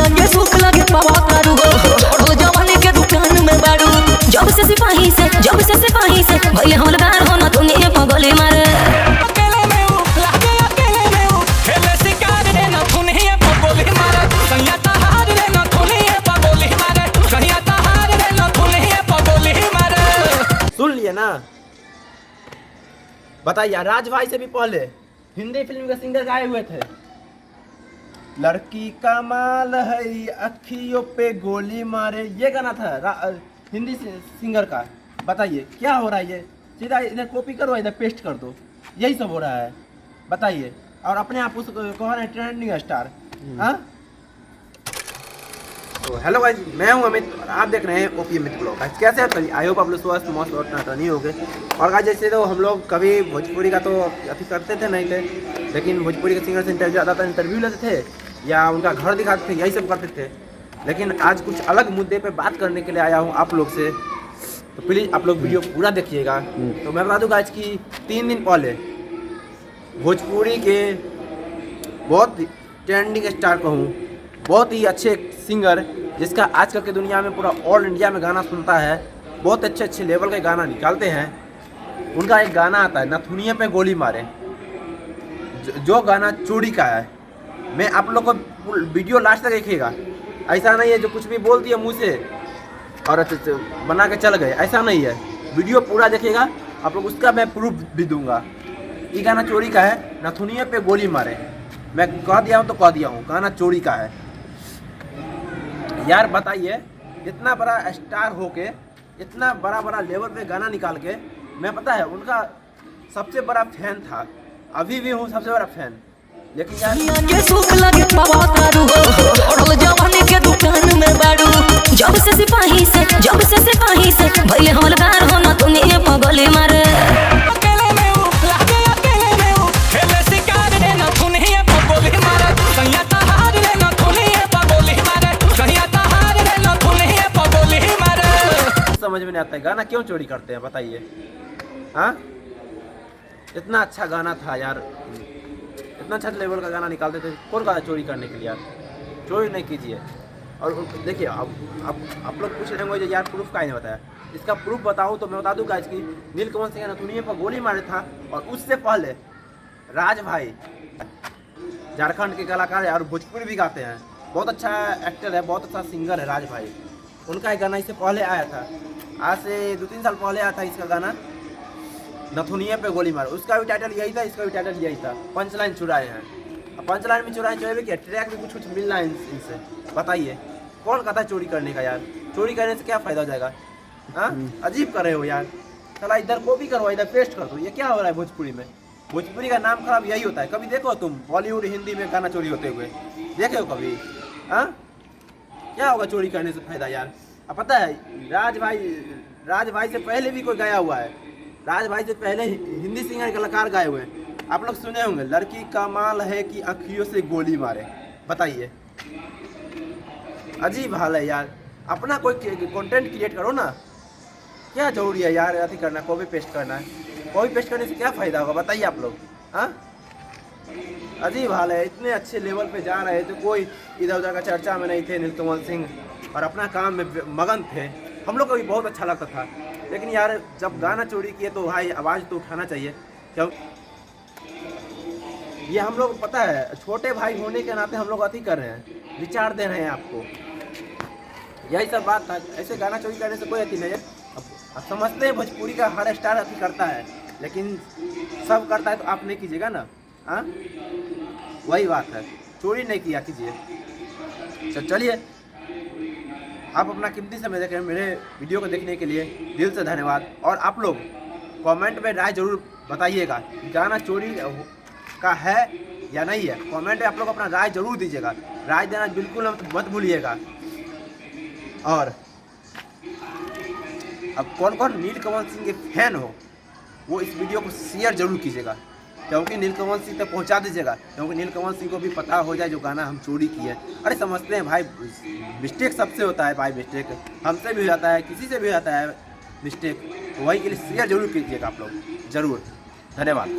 आगे सूख लगे पावा करू छोड़ो जवानी के दुकान में बारू जब से सिपाही से भइले हवलदार हो ना दुनिया पगली मारे अकेले में हूँ लागे अकेले में हूँ खेले शिकार रे ना दुनिया पगली मारे सैया तहार रे ना दुनिया पगली मारे सैया तहार रे ना दुनिया पगली मारे। सुन लिए ना, बताइए राज भाई से भी पहले हिंदी फिल्म के सिंगर गाए हुए थे। लड़की का माल है अखियों पे गोली मारे, ये गाना था हिंदी सिंगर का। बताइए क्या हो रहा है, ये सीधा इधर कॉपी करो इधर पेस्ट कर दो, यही सब हो रहा है। बताइए, और अपने आप उसको कह रहे हैं ट्रेंडिंग स्टार। हाँ तो हेलो गाइस, मैं हूं अमित और आप देख रहे हैं ओपी अमित ब्लॉग। गाइस कैसे हैं? आई होप आप लोग स्वस्थ मस्त और नहीं हो गए। और गाइस जैसे तो हम लोग कभी भोजपुरी का तो अति करते थे नहीं थे, लेकिन भोजपुरी के सिंगर से इंटरव्यू लेते थे या उनका घर दिखाते थे, यही सब करते थे। लेकिन आज कुछ अलग मुद्दे पे बात करने के लिए आया हूँ आप लोग से, तो प्लीज़ आप लोग वीडियो पूरा देखिएगा। तो मैं बता दूँगा आज की 3 दिन पहले भोजपुरी के बहुत ट्रेंडिंग स्टार कहूँ, बहुत ही अच्छे सिंगर जिसका आजकल की दुनिया में पूरा ऑल इंडिया में गाना सुनता है, बहुत अच्छे अच्छे लेवल के गाना निकालते हैं। उनका एक गाना आता है नथुनिया पे गोली मारे, जो गाना चोरी का है। मैं आप लोग को वीडियो लास्ट तक देखिएगा। ऐसा नहीं है जो कुछ भी बोल दिया मुँह से और बना के चल गए, ऐसा नहीं है। वीडियो पूरा देखिएगा, आप लोग उसका मैं प्रूफ भी दूंगा। ये गाना चोरी का है, नथुनिया पे गोली मारे। मैं कह दिया हूँ तो कह दिया हूँ, गाना चोरी का है। यार बताइए, इतना बड़ा स्टार होके इतना बड़ा लेवल पे गाना निकाल के, मैं पता है उनका सबसे बड़ा फैन था, अभी भी हूँ सबसे बड़ा फैन। लेकिन यार आगे सूख लगे पावा करू छोड़ो जवानी के दुकान में बारू जब से सिपाही से भइले हवलदार हो ना दुनिया पगली मारे अकेले में हूँ लागे अकेले में हूँ खेले शिकार रे ना दुनिया पगली मारे सैया तहार रे ना दुनिया पगली मारे सैया तहार रे ना दुनिया पगली मारे। समझ में नहीं आता है गाना क्यों चोरी करते हैं, बताइए। हाँ इतना अच्छा गाना था यार, इतना अच्छा लेवल का गाना निकालते थे, कौन गाना चोरी करने के लिए? यार चोरी नहीं कीजिए। और देखिए अब आप लोग पूछ रहे होंगे यार प्रूफ काहे नहीं बताया। इसका प्रूफ बताऊं तो मैं बता दूंगा इसकी नीलकमल सिंह ने दुनिया पर गोली मारे था। और उससे पहले राज भाई झारखंड के कलाकार है और भोजपुरी भी गाते हैं, बहुत अच्छा एक्टर है, बहुत अच्छा सिंगर है राज भाई। उनका एक गाना इससे पहले आया था, आज से 2-3 साल पहले आया था इसका गाना नथुनिया पे गोली मार। उसका भी टाइटल यही था, इसका भी टाइटल यही था। पंच लाइन चुराए हैं, पंच लाइन में चुराए भी क्या, ट्रैक भी कुछ मिल रहा है इनसे। बताइए कौन कहता है चोरी करने का? यार चोरी करने से क्या फ़ायदा हो जाएगा? हाँ अजीब कर रहे हो यार। चला इधर कॉपी करो, इधर पेस्ट कर दो, ये क्या हो रहा है भोजपुरी में? भोजपुरी का नाम खराब यही होता है। कभी देखो तुम बॉलीवुड हिंदी में गाना चोरी होते हुए देखे हो कभी? हाँ क्या होगा चोरी करने से फ़ायदा यार? अब पता है राज भाई से पहले भी कोई गाया हुआ है, राज भाई से पहले हिंदी सिंगर कलाकार गाए हुए हैं। आप लोग सुने होंगे, लड़की का माल है कि अखियों से गोली मारे। बताइए, अजीब हाल है यार। अपना कोई कंटेंट क्रिएट करो ना, क्या जरूरी है यार अति करना, कॉपी पेस्ट करना है? कॉपी पेस्ट करने से क्या फ़ायदा होगा बताइए आप लोग? हाँ अजीब हाल है। इतने अच्छे लेवल पे जा रहे थे, कोई इधर उधर का चर्चा में नहीं थे नीलकमल सिंह, और अपना काम में मगन थे। हम लोग को भी बहुत अच्छा लगता था। लेकिन यार जब गाना चोरी किए तो भाई आवाज़ तो उठाना चाहिए। क्यों ये हम लोग पता है छोटे भाई होने के नाते हम लोग अति कर रहे हैं, विचार दे रहे हैं आपको, यही सब बात था। ऐसे गाना चोरी करने से कोई अति नहीं है। अब समझते हैं भोजपुरी का हर स्टार अति करता है, लेकिन सब करता है तो आप नहीं कीजिएगा ना। हाँ वही बात है, चोरी नहीं किया कीजिए। चलिए, आप अपना कीमती समय देख रहे हैं। मेरे वीडियो को देखने के लिए दिल से धन्यवाद। और आप लोग कमेंट में राय जरूर बताइएगा, गाना चोरी का है या नहीं है। कमेंट में आप लोग अपना राय जरूर दीजिएगा, राय देना बिल्कुल मत भूलिएगा। और अब कौन कौन नीलकमल सिंह के फैन हो वो इस वीडियो को शेयर जरूर कीजिएगा, क्योंकि नीलकमल सिंह तक पहुंचा दीजिएगा, क्योंकि नीलकमल सिंह को भी पता हो जाए जो गाना हम चोरी किए। अरे समझते हैं भाई, मिस्टेक सबसे होता है भाई, मिस्टेक हमसे भी हो जाता है, किसी से भी हो जाता है मिस्टेक। तो वही के लिए शेयर जरूर कीजिएगा आप लोग, ज़रूर। धन्यवाद।